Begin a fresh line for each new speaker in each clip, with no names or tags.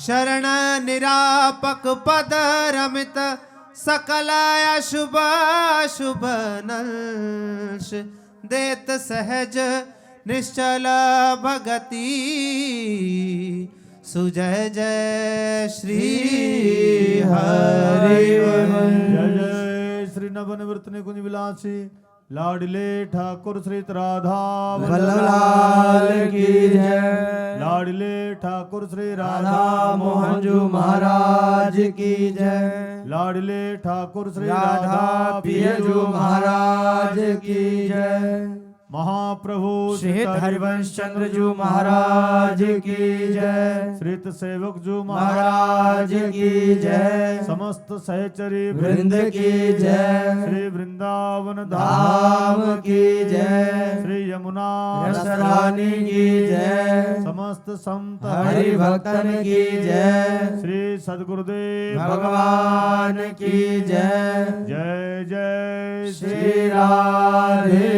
शरण निरापक पद रमित सकल अशुभ शुभ नंश देत सहज निश्चल भगति सुजय जय श्री हरि
जय जय श्री नवनिवृत्त कुंज विलासी लाडले ठाकुर श्री राधा
वल्लभलाल की जय।
लाडले ठाकुर श्री राधा
मोहन जी महाराज की जय।
लाडले ठाकुर श्री
राधा पियजू महाराज की जय।
महाप्रभु
श्री हरिवंश चंद्र जू महाराज की जय।
श्रीत सेवक जू
महाराज की जय।
समस्त सहचरी
वृंद की जय।
श्री वृंदावन
धाम की जय।
श्री यमुना
रसरानी की जय।
समस्त संत
हरि भक्तन की जय।
श्री सद्गुरुदेव
भगवान की जय।
जय जय
श्री राधे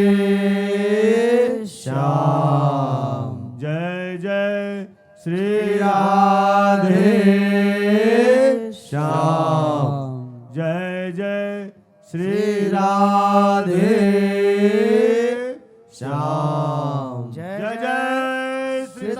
श्याम
जय
जय
जय
जय
श्री
श्री